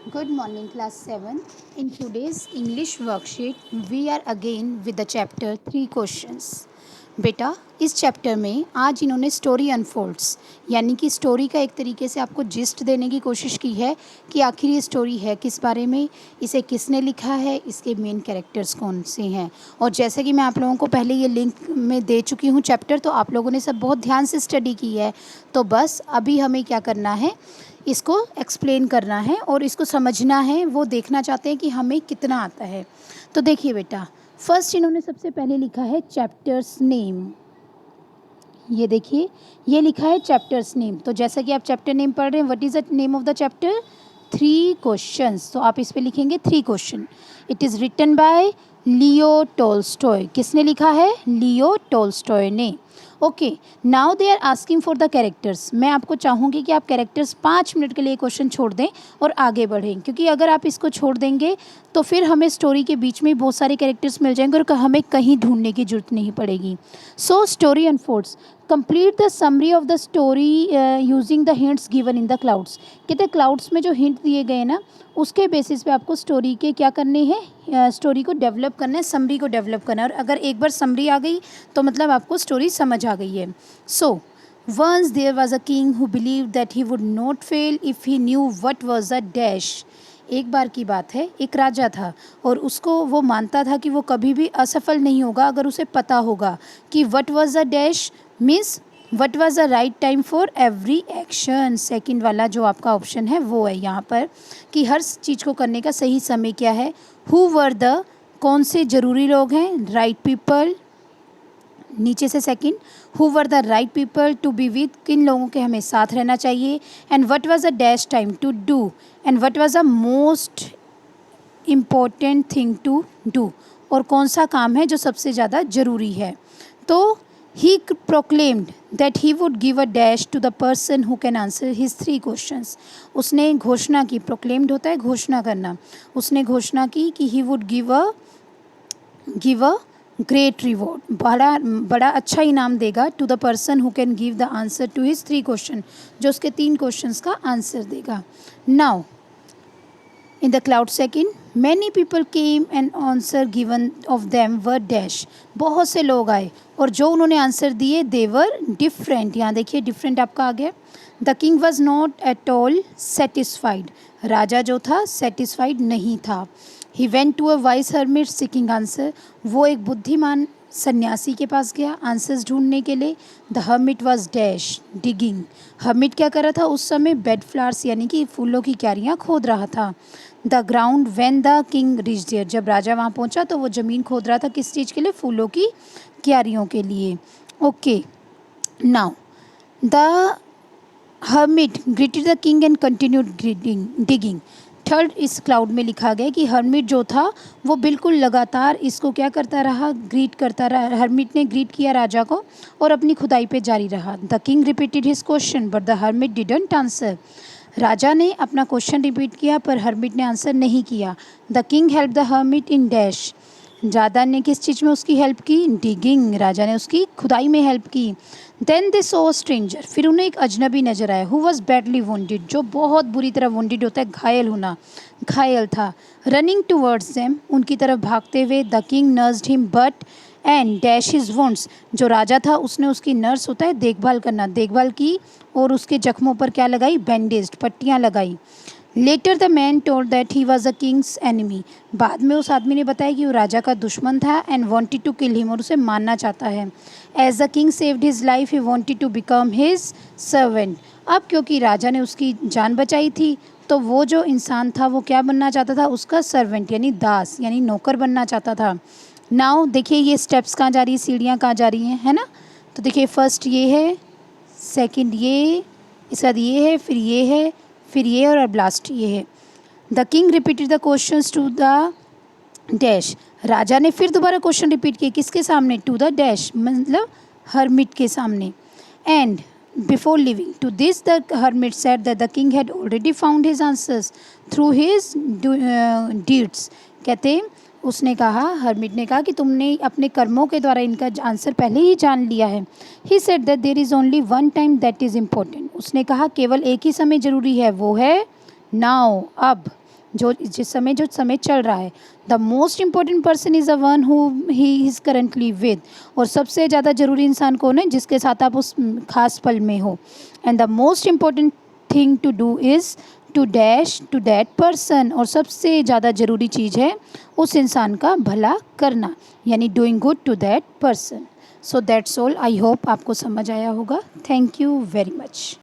Good morning, class 7. In today's English worksheet, we are again with the chapter 3 questions. बेटा, इस chapter में आज इन्होंने स्टोरी अनफोल्ड्स यानी कि स्टोरी का एक तरीके से आपको जिस्ट देने की कोशिश की है कि आखिर ये स्टोरी है किस बारे में, इसे किसने लिखा है, इसके मेन कैरेक्टर्स कौन से हैं। और जैसे कि मैं आप लोगों को पहले ये लिंक में दे चुकी हूँ चैप्टर, तो आप लोगों ने सब बहुत ध्यान से स्टडी की है। तो बस अभी हमें क्या करना है, इसको एक्सप्लेन करना है और इसको समझना है। वो देखना चाहते हैं कि हमें कितना आता है। तो देखिए बेटा, फर्स्ट इन्होंने सबसे पहले लिखा है चैप्टर्स नेम। ये देखिए, ये लिखा है चैप्टर्स नेम। तो जैसा कि आप चैप्टर नेम पढ़ रहे हैं, what is the name of the chapter? 3 questions. तो आप इस पे लिखेंगे 3 question. It is written by Leo Tolstoy. किसने लिखा है? लियो टोल्स्टॉय ने। Okay, now they are asking for the characters. मैं आपको चाहूँगी कि आप कैरेक्टर्स 5 मिनट के लिए क्वेश्चन छोड़ दें और आगे बढ़ें, क्योंकि अगर आप इसको छोड़ देंगे तो फिर हमें स्टोरी के बीच में बहुत सारे कैरेक्टर्स मिल जाएंगे और हमें कहीं ढूंढने की जरूरत नहीं पड़ेगी। So story unfolds, complete the summary of the story using the hints given in the clouds. कहते हैं क्लाउड्स में जो हिंट दिए गए ना, उसके बेसिस पे आपको स्टोरी के क्या करने हैं, स्टोरी को डेवलप करना है, समरी को डेवलप करना है। और अगर एक बार समरी आ गई तो मतलब आपको स्टोरी समझ आ गई है। So once there was a king who believe that he would not fail if he knew what was a dash. एक बार की बात है, एक राजा था और उसको वो मानता था कि वो कभी भी असफल नहीं होगा अगर उसे पता होगा कि what was a dash means what was the right time for every action. Second वाला जो आपका ऑप्शन है वो है यहाँ पर कि हर चीज़ को करने का सही समय क्या है। हु वर द, कौन से जरूरी लोग हैं? Right people. नीचे से second, who were the right people to be with, किन लोगों के हमें साथ रहना चाहिए। And what was the dash time to do, and what was the most important thing to do, और कौन सा काम है जो सबसे ज़्यादा ज़रूरी है। तो he proclaimed that he would give a dash to the person who can answer his 3 questions. उसने घोषणा की, प्रोक्लेम्ड होता है घोषणा करना। उसने घोषणा की कि he would give a great reward, बड़ा बड़ा अच्छा इनाम देगा to the person who can give the answer to his 3 question, जो उसके 3 क्वेश्चंस का आंसर देगा। Now in the cloud second, many people came and answer given of them were dash. बहुत से लोग आए और जो उन्होंने आंसर दिए दे वर डिफरेंट। यहाँ देखिए डिफरेंट आपका आ गया। The king was not at all satisfied. राजा जो था सेटिस्फाइड नहीं था। He went to a wise hermit seeking answer. वो एक बुद्धिमान सन्यासी के पास गया आंसर्स ढूंढने के लिए। The hermit was dash digging. Hermit क्या कर रहा था उस समय? बेड फ्लावर्स यानी कि फूलों की क्यारियाँ खोद रहा था। The ground when the king reach there. जब राजा वहाँ पहुँचा तो वो ज़मीन खोद रहा था किस चीज़ के लिए? फूलों की क्यारियों के लिए। Okay, now the hermit greeted the king and continued digging. Third इस क्लाउड में लिखा गया कि हर्मिट जो था वो बिल्कुल लगातार इसको क्या करता रहा? ग्रीट करता रहा। हर्मिट ने ग्रीट किया राजा को और अपनी खुदाई पे जारी रहा। The king repeated his question but the hermit didn't answer. राजा ने अपना क्वेश्चन रिपीट किया पर हर्मिट ने आंसर नहीं किया। The king help the hermit in dash. राजा ने किस चीज़ में उसकी हेल्प की? डिगिंग। राजा ने उसकी खुदाई में हेल्प की। Then they saw stranger. फिर उन्हें एक अजनबी नजर आया। हु वॉज बैडली वोंडेड, जो बहुत बुरी तरह वोंडेड होता है, घायल होना, घायल था। रनिंग टूवर्ड्स देम, उनकी तरफ भागते हुए। The king nursed him but and dash his wounds. जो राजा था उसने उसकी नर्स होता है देखभाल करना, देखभाल की और उसके जख्मों पर क्या लगाई? बैंडेज, पट्टियाँ लगाई। Later the man told that he was a king's enemy. बाद में उस आदमी ने बताया कि वो राजा का दुश्मन था and wanted to kill him, और उसे मारना चाहता है। As the king saved his life he wanted to become his servant. अब क्योंकि राजा ने उसकी जान बचाई थी तो वो जो इंसान था वो क्या बनना चाहता था? उसका सर्वेंट यानी दास यानी नौकर बनना चाहता था। नाउ देखिए ये स्टेप्स कहाँ जा रही है, सीढ़ियाँ कहाँ जा रही हैं, है ना। तो देखिए फर्स्ट ये है, सेकंड ये, इसके बाद ये है, फिर ये है, फिर ये और लास्ट ये है। The king repeated the questions to the dash. राजा ने फिर दोबारा क्वेश्चन रिपीट किए किसके सामने? टू द डैश मतलब हर्मिट के सामने। And before leaving to this the hermit said that the king had already found his answers through his deeds. कहते उसने कहा, हर्मिट ने कहा कि तुमने अपने कर्मों के द्वारा इनका आंसर पहले ही जान लिया है। He said that there is only one time that is important. उसने कहा केवल एक ही समय जरूरी है, वो है नाउ, अब। जो समय चल रहा है। The most important person is the one who he is currently with, और सबसे ज़्यादा ज़रूरी इंसान कौन है, जिसके साथ आप उस खास पल में हो। And the most important thing to do is to dash to that person, और सबसे ज़्यादा ज़रूरी चीज़ है उस इंसान का भला करना, यानी doing good to that person. So that's all. I hope आपको समझ आया होगा। Thank you very much.